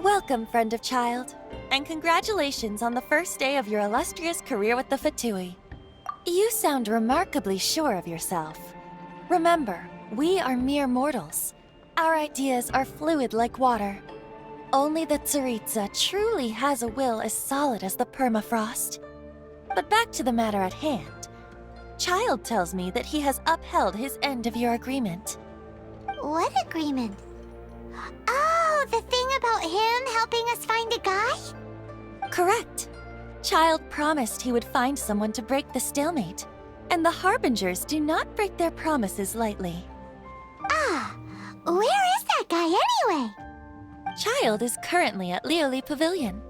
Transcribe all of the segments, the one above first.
Welcome, friend of child, and congratulations on the first day of your illustrious career with the Fatui. You sound remarkably sure of yourself. Remember, we are mere mortals. Our ideas are fluid like water. Only the Tsaritsa truly has a will as solid as the permafrost. But back to the matter at hand. Child tells me that he has upheld his end of your agreement. What agreement? Oh, the thing about him helping us find a guy? Correct. Child promised he would find someone to break the stalemate, and the Harbingers do not break their promises lightly. Ah, where is that guy anyway? Child is currently at Lioli Pavilion.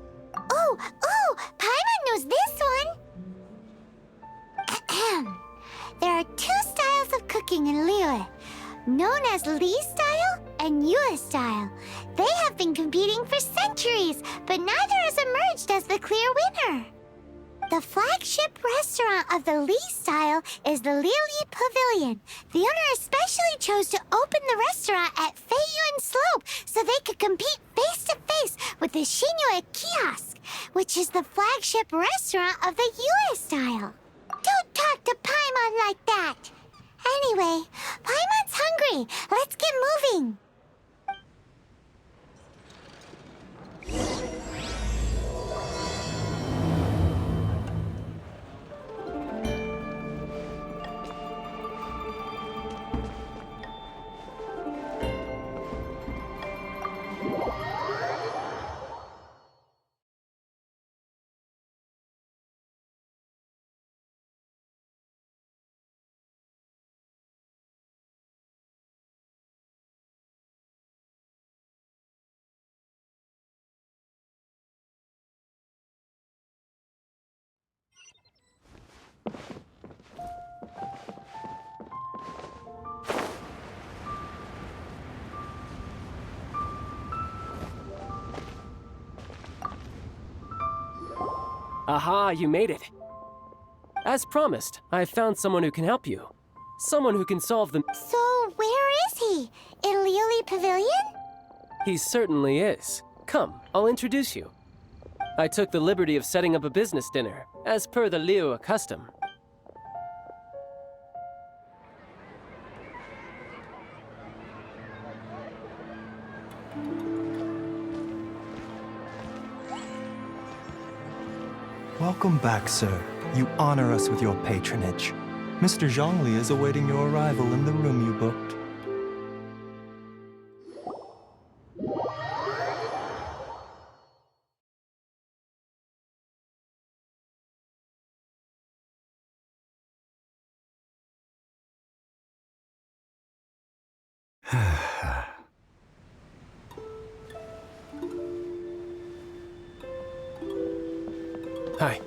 Oh, Paimon knows this one! Ahem. There are two styles of cooking in Liyue, known as Li style and Yue style. They have been competing for centuries, but neither has emerged as the clear winner. The flagship restaurant of the Li style is the Lioli Pavilion. The owner especially chose to open the restaurant at Feiyuan Slope so they could compete face-to-face with the Shinyue Kiosk, which is the flagship restaurant of the Yue style. Don't talk to Paimon like that! Anyway, Paimon's hungry. Let's get moving. Aha, you made it. As promised, I have found someone who can help you. Someone who can solve the... So, where is he? In Lioli Pavilion? He certainly is. Come, I'll introduce you. I took the liberty of setting up a business dinner, as per the Liyue custom. Welcome back, sir. You honor us with your patronage. Mr. Zhongli is awaiting your arrival in the room you booked. Hi.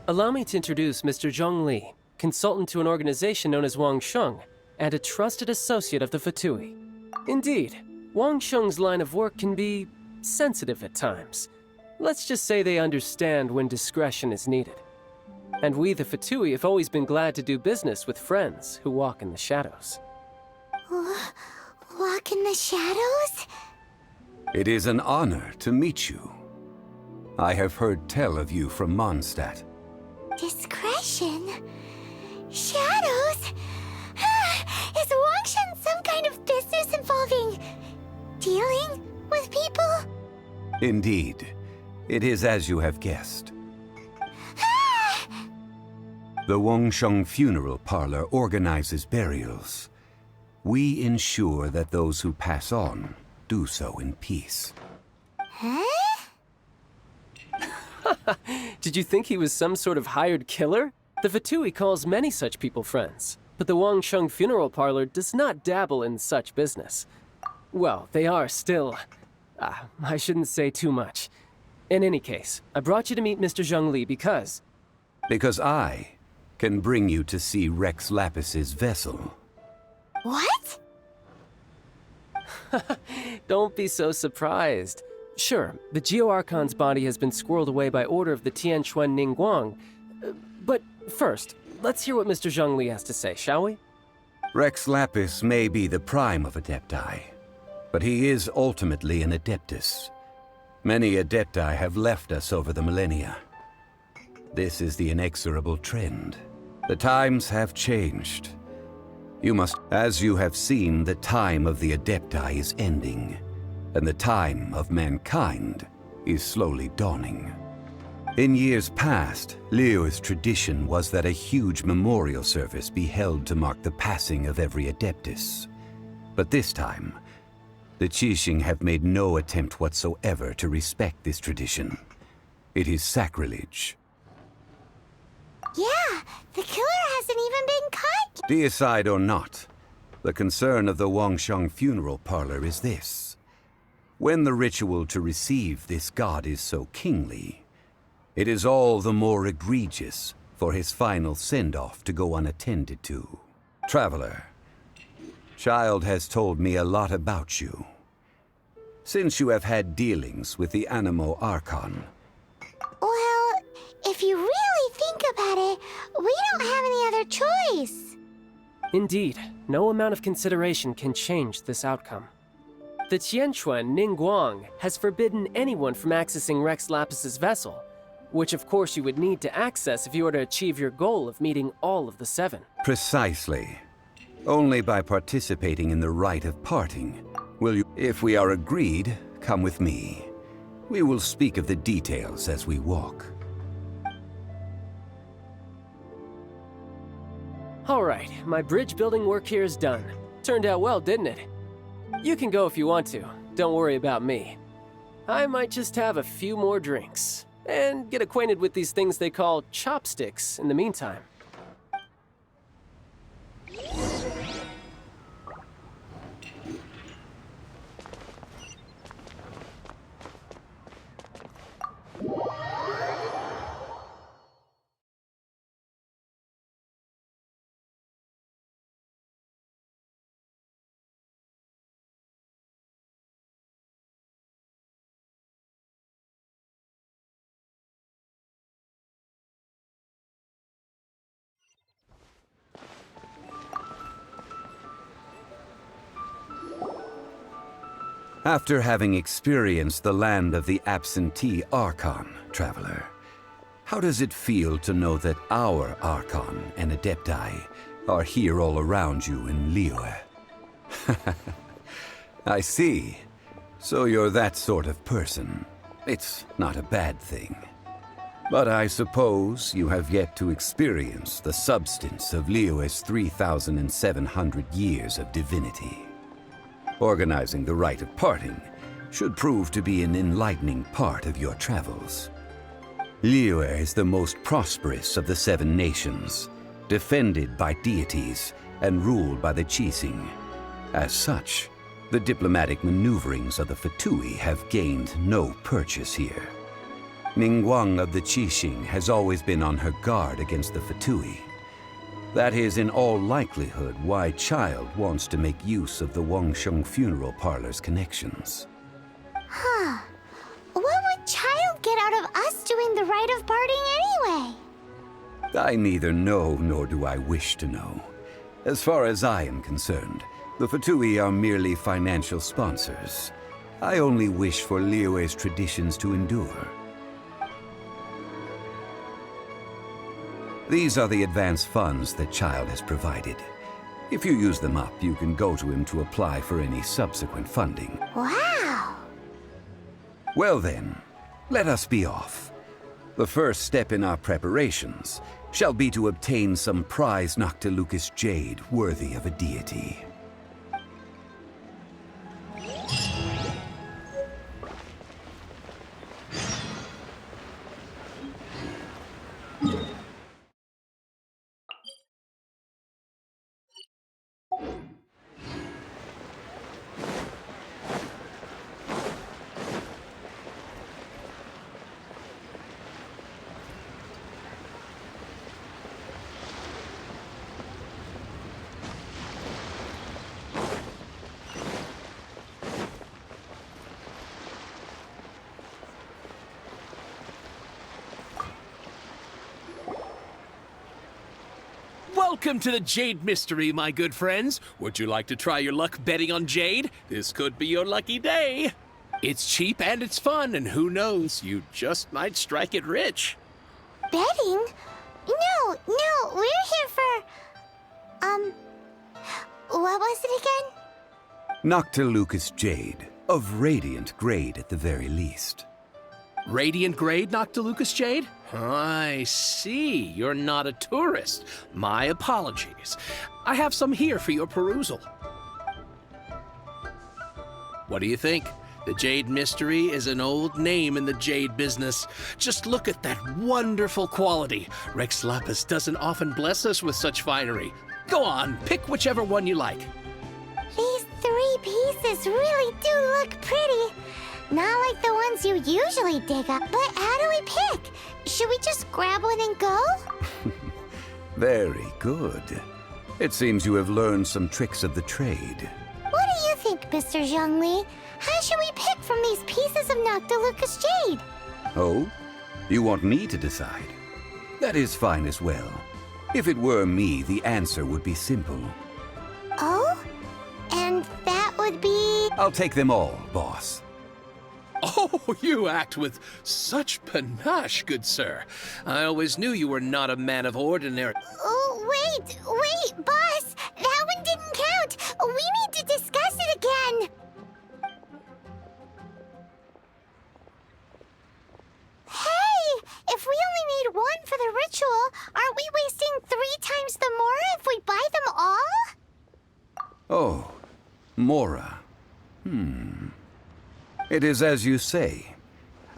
Allow me to introduce Mr. Zhong Li, consultant to an organization known as Wang Sheng, and a trusted associate of the Fatui. Indeed, Wang Sheng's line of work can be sensitive at times. Let's just say they understand when discretion is needed. And we, the Fatui, have always been glad to do business with friends who walk in the shadows. Walk in the shadows? It is an honor to meet you. I have heard tell of you from Mondstadt. Discretion? Shadows? Is Wangshan some kind of business involving dealing with people? Indeed. It is as you have guessed. The Wangsheng Funeral Parlor organizes burials. We ensure that those who pass on do so in peace. Huh? Did you think he was some sort of hired killer? The Fatui calls many such people friends, but the Wangsheng funeral parlor does not dabble in such business. Well, they are still... I shouldn't say too much. In any case, I brought you to meet Mr. Zhongli because... Because I can bring you to see Rex Lapis's vessel. What? Don't be so surprised. Sure, the Geo-Archon's body has been squirreled away by order of the Tianquan Ningguang. But first, let's hear what Mr. Zhongli has to say, shall we? Rex Lapis may be the prime of Adepti, but he is ultimately an Adeptus. Many Adepti have left us over the millennia. This is the inexorable trend. The times have changed. As you have seen, the time of the Adepti is ending, and the time of mankind is slowly dawning. In years past, Liyue's tradition was that a huge memorial service be held to mark the passing of every Adeptus. But this time, the Qixing have made no attempt whatsoever to respect this tradition. It is sacrilege. Yeah, the killer hasn't even been caught. Deicide or not, the concern of the Wangsheng funeral parlor is this. When the ritual to receive this god is so kingly, it is all the more egregious for his final send-off to go unattended to. Traveler, Child has told me a lot about you. Since you have had dealings with the Animo Archon. Well, if you really think about it, we don't have any other choice. Indeed, no amount of consideration can change this outcome. The Tianquan Ningguang has forbidden anyone from accessing Rex Lapis's vessel, which of course you would need to access if you were to achieve your goal of meeting all of the seven. Precisely. Only by participating in the rite of parting will you, if we are agreed, come with me. We will speak of the details as we walk. All right, my bridge building work here is done. Turned out well, didn't it? You can go if you want to. Don't worry about me. I might just have a few more drinks and get acquainted with these things they call chopsticks in the meantime. After having experienced the land of the absentee Archon, Traveler, how does it feel to know that our Archon and Adepti are here all around you in Liyue? I see. So you're that sort of person. It's not a bad thing. But I suppose you have yet to experience the substance of Liyue's 3,700 years of divinity. Organizing the rite of parting should prove to be an enlightening part of your travels. Liyue is the most prosperous of the seven nations, defended by deities and ruled by the Qixing. As such, the diplomatic maneuverings of the Fatui have gained no purchase here. Ningguang of the Qixing has always been on her guard against the Fatui. That is in all likelihood why Child wants to make use of the Wangsheng funeral parlor's connections. Huh. What would Child get out of us doing the rite of parting anyway? I neither know nor do I wish to know. As far as I am concerned, the Fatui are merely financial sponsors. I only wish for Liyue's traditions to endure. These are the advance funds that Child has provided. If you use them up, you can go to him to apply for any subsequent funding. Wow! Well then, let us be off. The first step in our preparations shall be to obtain some prized Noctilucous Jade worthy of a deity. Welcome to the Jade Mystery, my good friends. Would you like to try your luck betting on Jade? This could be your lucky day. It's cheap and it's fun, and who knows, you just might strike it rich. Betting? No, we're here for... what was it again? Noctilucous Jade, of radiant grade at the very least. Radiant grade, Noctilucous Jade? I see. You're not a tourist. My apologies. I have some here for your perusal. What do you think? The Jade Mystery is an old name in the jade business. Just look at that wonderful quality. Rex Lapis doesn't often bless us with such finery. Go on, pick whichever one you like. These 3 pieces really do look pretty. Not like the ones you usually dig up, but how do we pick? Should we just grab one and go? Very good. It seems you have learned some tricks of the trade. What do you think, Mr. Zhongli? How should we pick from these pieces of Noctilucous Jade? Oh? You want me to decide? That is fine as well. If it were me, the answer would be simple. Oh? And that would be... I'll take them all, boss. Oh, you act with such panache, good sir. I always knew you were not a man of ordinary... Oh, wait, boss! That one didn't count! We need to discuss it again! Hey! If we only need one for the ritual, aren't we wasting 3 times the Mora if we buy them all? Oh, Mora. It is as you say.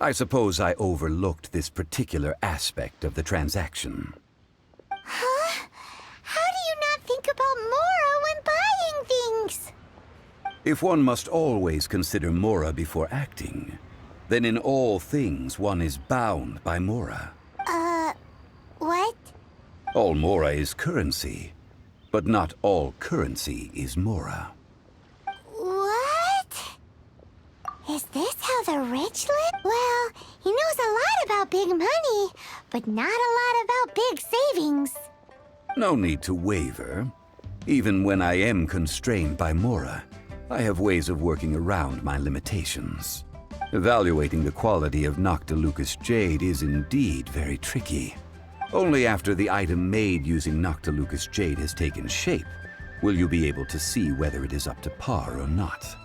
I suppose I overlooked this particular aspect of the transaction. Huh? How do you not think about Mora when buying things? If one must always consider Mora before acting, then in all things one is bound by Mora. What? All Mora is currency, but not all currency is Mora. What? Is this how the rich live? Well, he knows a lot about big money, but not a lot about big savings. No need to waver. Even when I am constrained by Mora, I have ways of working around my limitations. Evaluating the quality of Noctilucous Jade is indeed very tricky. Only after the item made using Noctilucous Jade has taken shape will you be able to see whether it is up to par or not.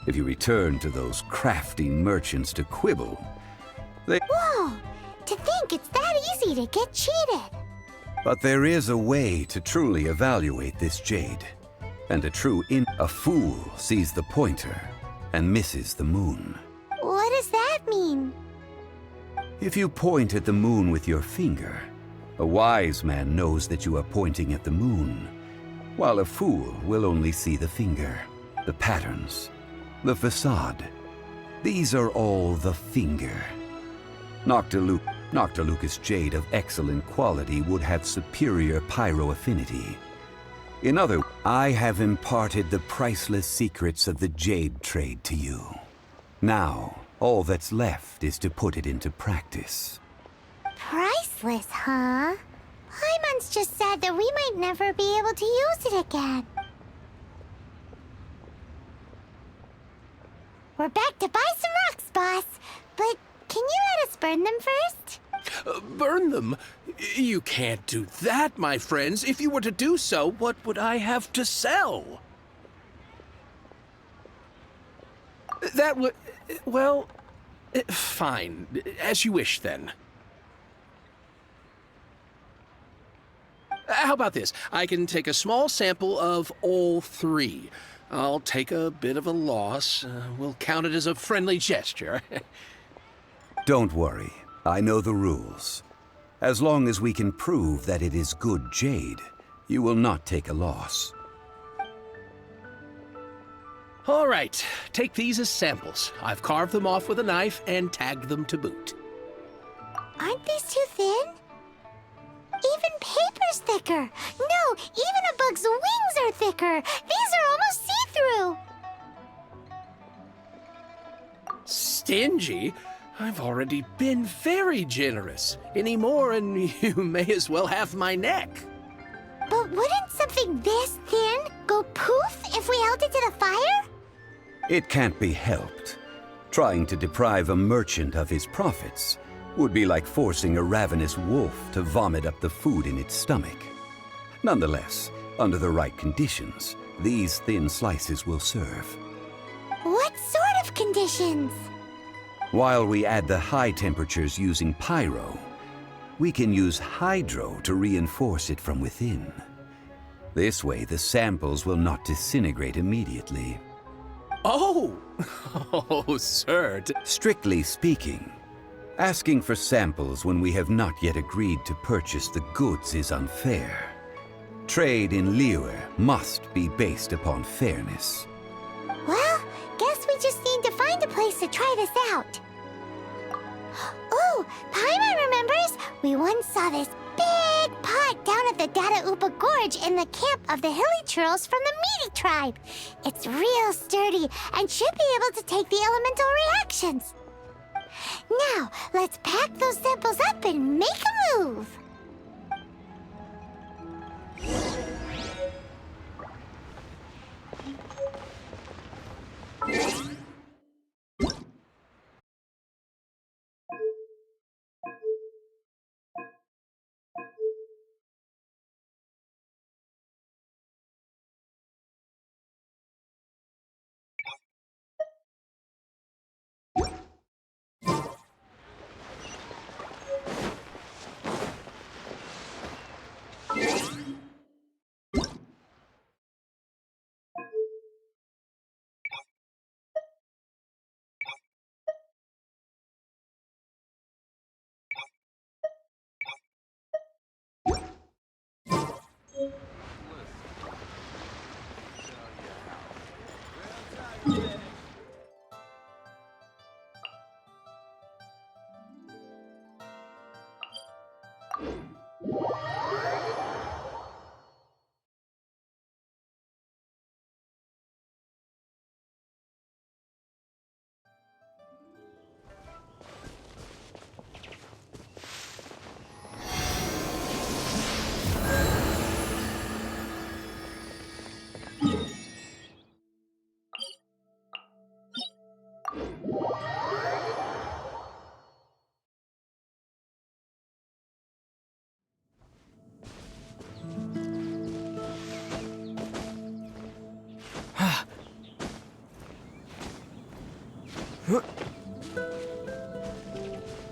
If you return to those crafty merchants to quibble, they... Whoa! To think it's that easy to get cheated. But there is a way to truly evaluate this jade. And a fool sees the pointer and misses the moon. What does that mean? If you point at the moon with your finger, a wise man knows that you are pointing at the moon, while a fool will only see the finger, the patterns, the facade. These are all the finger. Noctilucous Jade of excellent quality would have superior pyro affinity. In other words, I have imparted the priceless secrets of the jade trade to you. Now, all that's left is to put it into practice. Priceless, huh? Paimon's just said that we might never be able to use it again. We're back to buy some rocks, boss. But can you let us burn them first? Burn them? You can't do that, my friends. If you were to do so, what would I have to sell? That would... well... fine. As you wish, then. How about this? I can take a small sample of all 3. I'll take a bit of a loss. We'll count it as a friendly gesture. Don't worry. I know the rules. As long as we can prove that it is good jade, you will not take a loss. All right, take these as samples. I've carved them off with a knife and tagged them to boot. Aren't these too thin? Even paper's thicker. No, even a bug's wings are thicker. These are almost see-through. Stingy? I've already been very generous. Any more and you may as well have my neck. wouldn't something this thin go poof if we held it to the fire? It can't be helped. Trying to deprive a merchant of his profits would be like forcing a ravenous wolf to vomit up the food in its stomach. Nonetheless, under the right conditions, these thin slices will serve. What sort of conditions? While we add the high temperatures using pyro, we can use hydro to reinforce it from within. This way, the samples will not disintegrate immediately. Oh! Oh, sir. Strictly speaking, asking for samples when we have not yet agreed to purchase the goods is unfair. Trade in Liyue must be based upon fairness. Well, guess we just need to find a place to try this out. Oh, Paimon remembers we once saw this big pot down at the Data Upa Gorge in the camp of the Hilly Churls from the Meaty tribe. It's real sturdy and should be able to take the elemental reactions. Now, let's pack those samples up and make a move.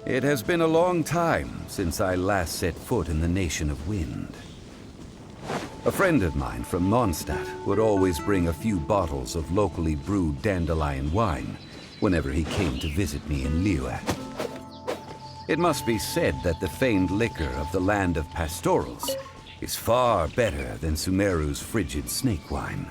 It has been a long time since I last set foot in the Nation of Wind. A friend of mine from Mondstadt would always bring a few bottles of locally brewed dandelion wine whenever he came to visit me in Liyue. It must be said that the famed liquor of the land of pastorals is far better than Sumeru's frigid snake wine.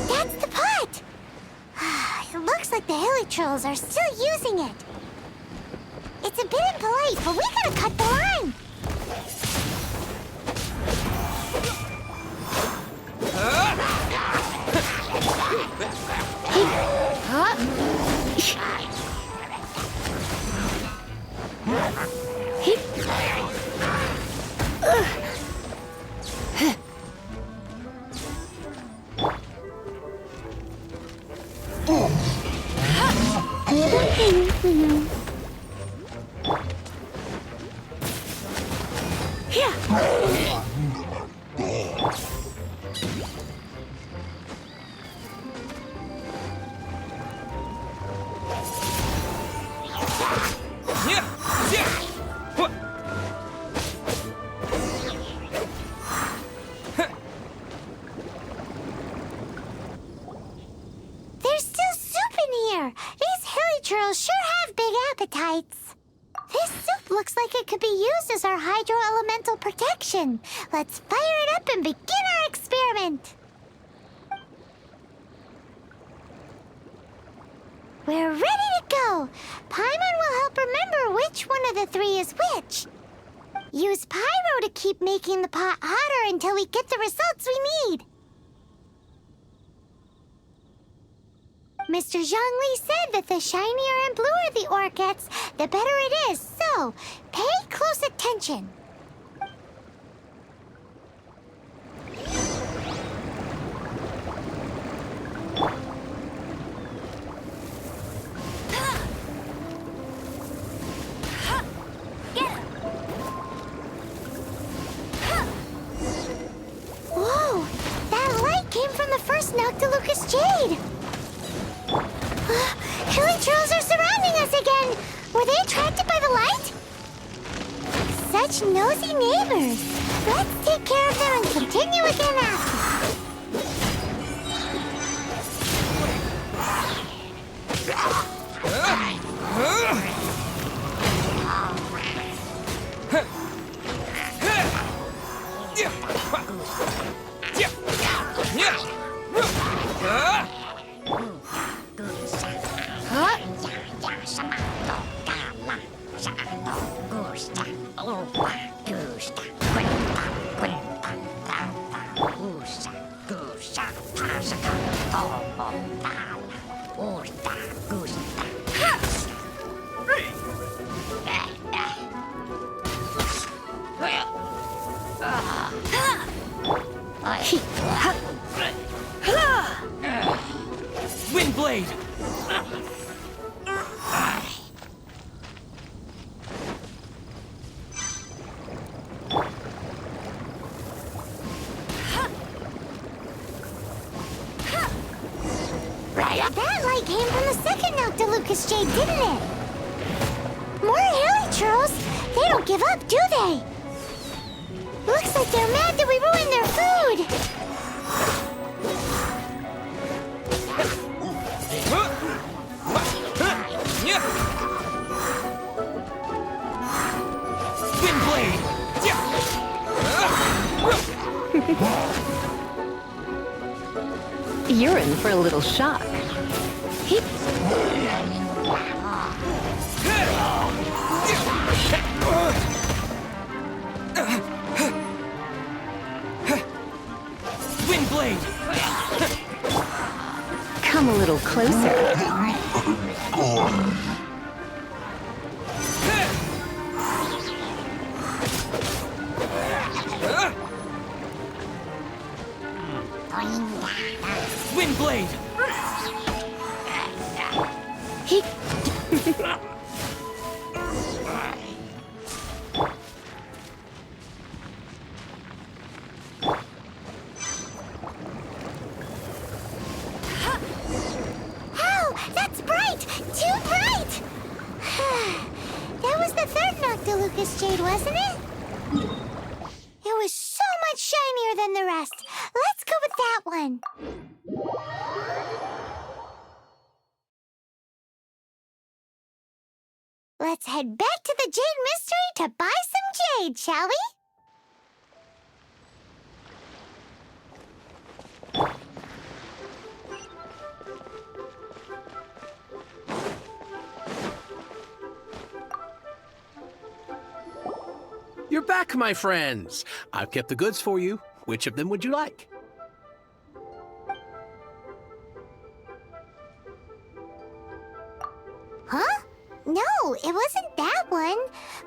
That's the pot! It looks like the Hilly Trolls are still using it. It's a bit impolite, but we gotta cut the line. There's still soup in here. These Hilly Trolls sure have big appetites. This soup looks like it could be used as our hydro-elemental protection. Let's fire it up and begin our experiment. We're ready to go. Paimon will help remember which one of the three is which. Use pyro to keep making the pot hotter until we get the results we need. Mr. Zhongli said that the shinier and bluer the ore gets, the better it is. So, pay close attention. Whoa! That light came from the first Noctilucous Jade! Hilichurls are surrounding us again! Were they attracted by the light? Such nosy neighbors! Let's take care of them and continue again after. Windblade! That light came from the second Noctilucous Jade, didn't it? More Hilichurls? They don't give up, do they? Looks like they're mad that we ruined their food. You're in for a little shock. Windblade! Come a little closer. Windblade! Ow! That's bright! Too bright! That was the third Noctilucous Jade, wasn't it? It was so much shinier than the rest. Let's go with that one. Let's head back to the Jade Mystery to buy some jade, shall we? You're back, my friends. I've kept the goods for you. Which of them would you like? Huh? No, it wasn't that one.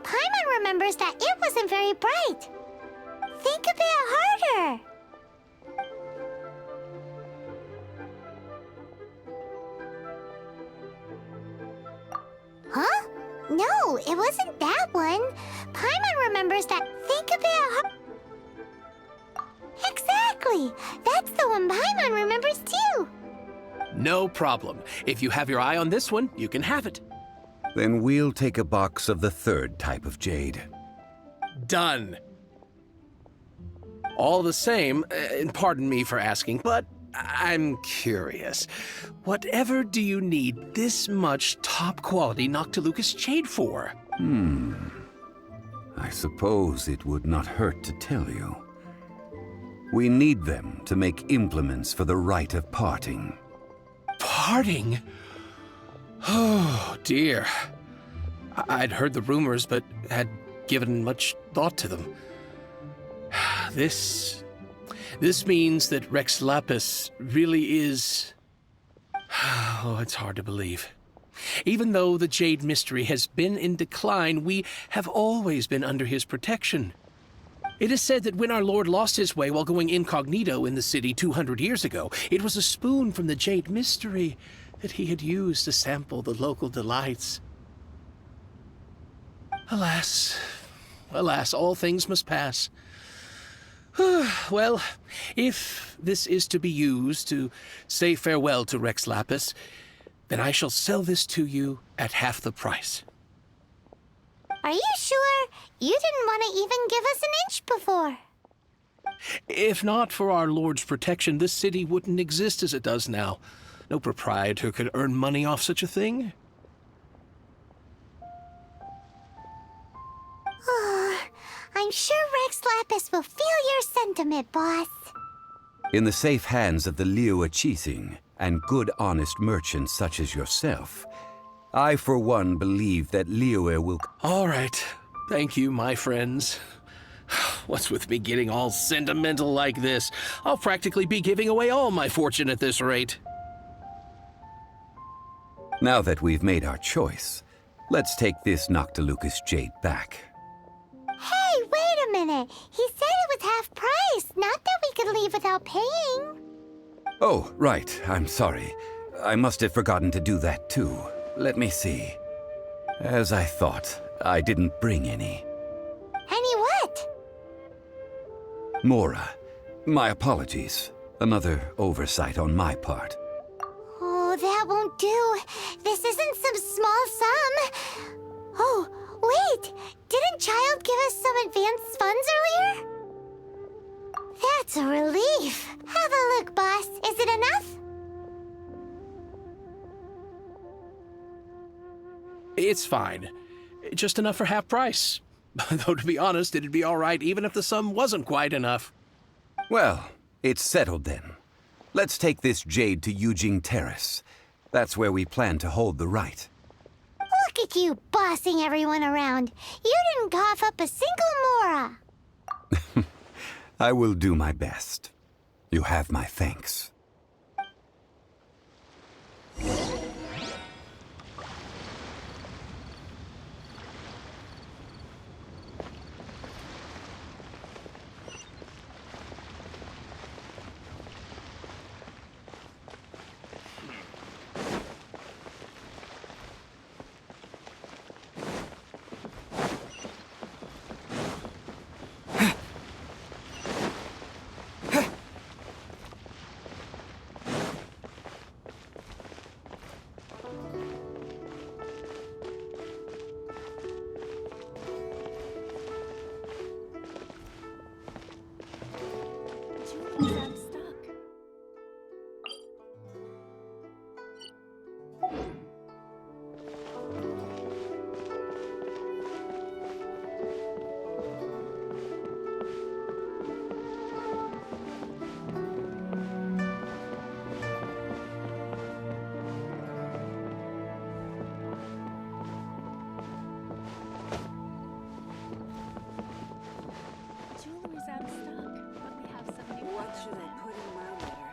Paimon remembers that it wasn't very bright. Think a bit harder. Huh? No, it wasn't that one. Paimon remembers that. Think a bit harder. Exactly. That's the one Paimon remembers too. No problem. If you have your eye on this one, you can have it. Then we'll take a box of the third type of jade. Done. All the same, and pardon me for asking, but I'm curious. Whatever do you need this much top-quality Noctilucous Jade for? I suppose it would not hurt to tell you. We need them to make implements for the rite of parting. Parting? Oh, dear. I'd heard the rumors, but had given much thought to them. This means that Rex Lapis really is... Oh, it's hard to believe. Even though the Jade mystery has been in decline, we have always been under his protection. It is said that when our Lord lost his way while going incognito in the city 200 years ago, it was a spoon from the Jade mystery that he had used to sample the local delights. Alas, alas, all things must pass. Well, if this is to be used to say farewell to Rex Lapis, then I shall sell this to you at half the price. Are you sure? You didn't want to even give us an inch before. If not for our Lord's protection, this city wouldn't exist as it does now. No proprietor could earn money off such a thing. I'm sure Rex Lapis will feel your sentiment, boss. In the safe hands of the Liyue Qixing and good honest merchants such as yourself, I for one believe that Liyue will... All right. Thank you, my friends. What's with me getting all sentimental like this? I'll practically be giving away all my fortune at this rate. Now that we've made our choice, let's take this Noctilucous Jade back. Hey, wait a minute. He said it was half price, not that we could leave without paying. Oh, right. I'm sorry. I must have forgotten to do that too. Let me see. As I thought, I didn't bring any. Any what? Mora, my apologies. Another oversight on my part. Oh, that won't do. This isn't some small sum. Oh, wait. Didn't Child give us some advanced funds earlier? That's a relief. Have a look, boss. Is it enough? It's fine. Just enough for half price. Though, to be honest, it'd be all right even if the sum wasn't quite enough. Well, it's settled then. Let's take this jade to Yujing Terrace. That's where we plan to hold the rite. Look at you bossing everyone around. You didn't cough up a single Mora. I will do my best. You have my thanks. What should I put in my letter?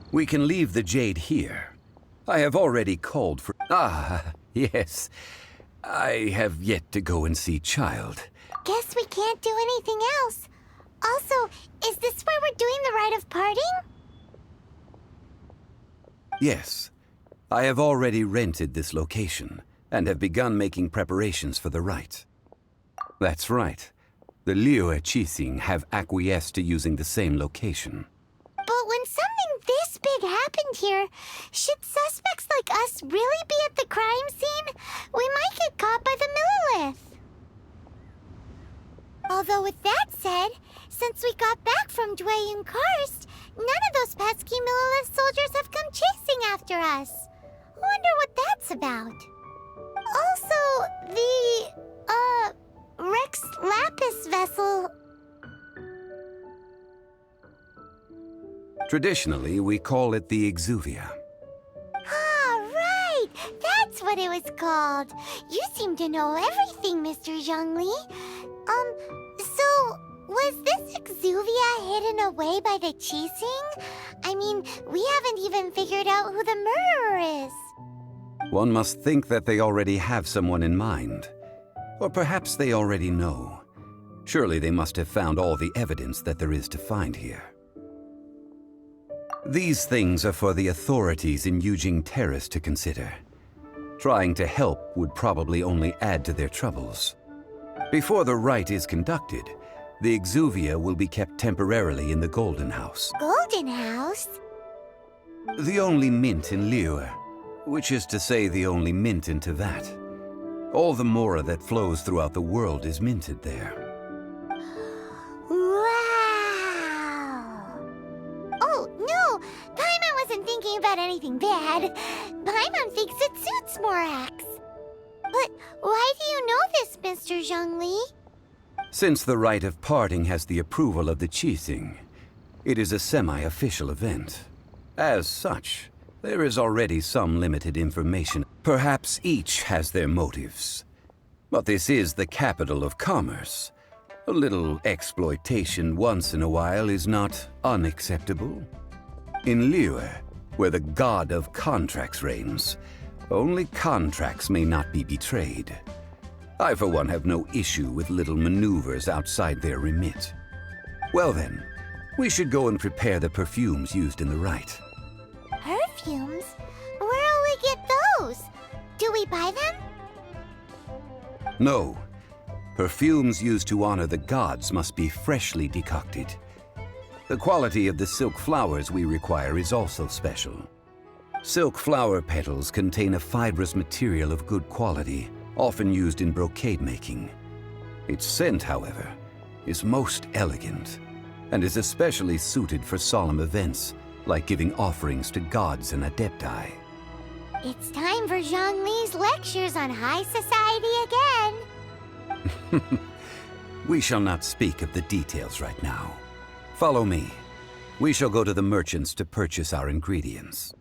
We can leave the jade here. I have already called for... Ah, yes. I have yet to go and see Child. Guess we can't do anything else. Also, is this where we're doing the rite of parting? Yes, I have already rented this location and have begun making preparations for the rite. That's right. The Liyue Qixing have acquiesced to using the same location. But when something this big happened here, should suspects like us really be at the crime scene? We might get caught by the Millilith. Although with that said, since we got back from Dwayne Karst, none of those pesky Millilith soldiers have come chasing after us. Wonder what that's about. Also, the, Rex Lapis vessel. Traditionally, we call it the Exuvia. Ah, right! That's what it was called. You seem to know everything, Mr. Zhongli. So, was this Exuvia hidden away by the Qixing? I mean, we haven't even figured out who the murderer is. One must think that they already have someone in mind. Or perhaps they already know. Surely they must have found all the evidence that there is to find here. These things are for the authorities in Yujing Terrace to consider. Trying to help would probably only add to their troubles. Before the rite is conducted, the Exuvia will be kept temporarily in the Golden House. Golden House? The only mint in Liyue, which is to say the only mint in Teyvat. All the mora that flows throughout the world is minted there. Wow! Oh, no! Paimon wasn't thinking about anything bad. Paimon thinks it suits Morax. But why do you know this, Mr. Zhongli? Since the rite of parting has the approval of the Qixing, it is a semi-official event. As such, there is already some limited information. Perhaps each has their motives. But this is the capital of commerce. A little exploitation once in a while is not unacceptable. In Liyue, where the god of contracts reigns, only contracts may not be betrayed. I, for one, have no issue with little maneuvers outside their remit. Well then, we should go and prepare the perfumes used in the rite. Perfumes? Where'll we get those? Do we buy them? No. Perfumes used to honor the gods must be freshly decocted. The quality of the silk flowers we require is also special. Silk flower petals contain a fibrous material of good quality, often used in brocade making. Its scent, however, is most elegant, and is especially suited for solemn events, like giving offerings to gods and adepti. It's time for Zhongli's lectures on high society again. We shall not speak of the details right now. Follow me. We shall go to the merchants to purchase our ingredients.